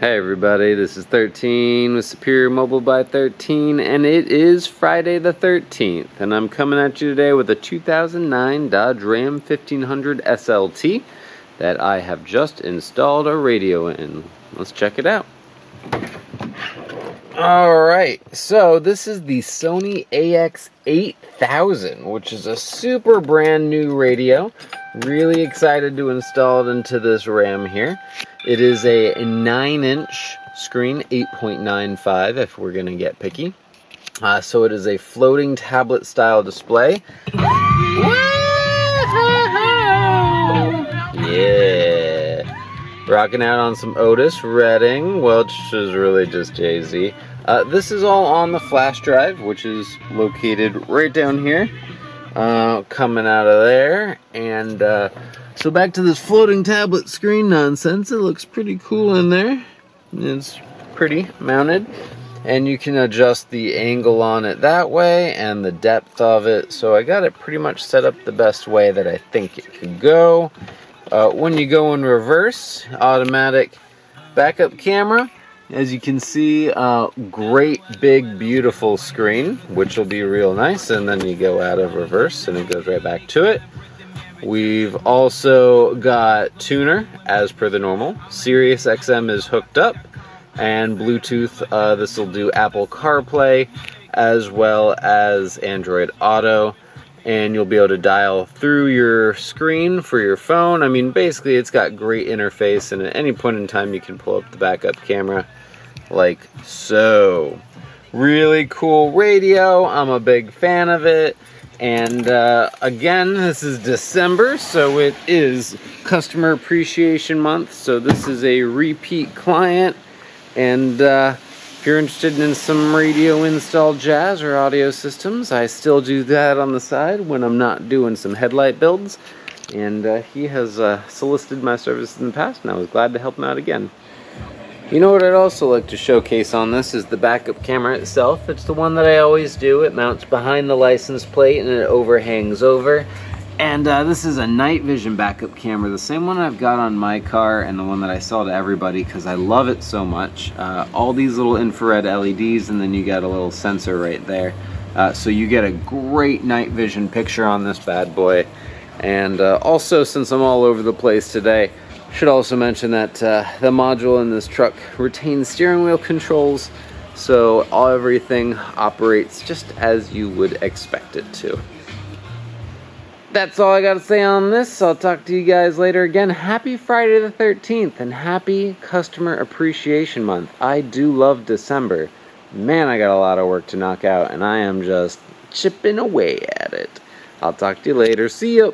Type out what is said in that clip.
Hey everybody, this is 13 with Superior Mobile by 13, and it is Friday the 13th, and I'm coming at you today with a 2009 Dodge Ram 1500 SLT that I have just installed a radio in. Let's check it out. Alright, so this is the Sony AX8000, which is a super brand new radio. Really excited to install it into this Ram here. It is a 9-inch screen, 8.95 if we're going to get picky. So it is a floating tablet style display. Yeah! Rocking out on some Otis Redding, which is really just Jay-Z. This is all on the flash drive, which is located right down here. Coming out of there, and so back to this floating tablet screen nonsense. It looks pretty cool in there. It's pretty mounted, and you can adjust the angle on it that way and the depth of it. So I got it pretty much set up the best way that I think it could go. When you go in reverse, automatic backup camera. As you can see, great big beautiful screen, which will be real nice, and then you go out of reverse and it goes right back to it. We've also got tuner as per the normal. SiriusXM is hooked up, and Bluetooth. This will do Apple CarPlay as well as Android Auto, and you'll be able to dial through your screen for your phone. I mean, basically it's got great interface, and at any point in time you can pull up the backup camera like so. Really cool radio. I'm a big fan of it. And again, this is December, so it is Customer Appreciation Month. So this is a repeat client. And if you're interested in some radio install jazz or audio systems, I still do that on the side when I'm not doing some headlight builds. And he has solicited my services in the past, and I was glad to help him out again. You know what I'd also like to showcase on this is the backup camera itself. It's the one that I always do. It mounts behind the license plate and it overhangs over. And this is a night vision backup camera, the same one I've got on my car and the one that I sell to everybody because I love it so much. All these little infrared LEDs, and then you got a little sensor right there. So you get a great night vision picture on this bad boy. And also, since I'm all over the place today, should also mention that the module in this truck retains steering wheel controls, so everything operates just as you would expect it to. That's all I got to say on this. I'll talk to you guys later. Again, happy Friday the 13th and happy Customer Appreciation Month. I do love December. Man, I got a lot of work to knock out, and I am just chipping away at it. I'll talk to you later. See ya!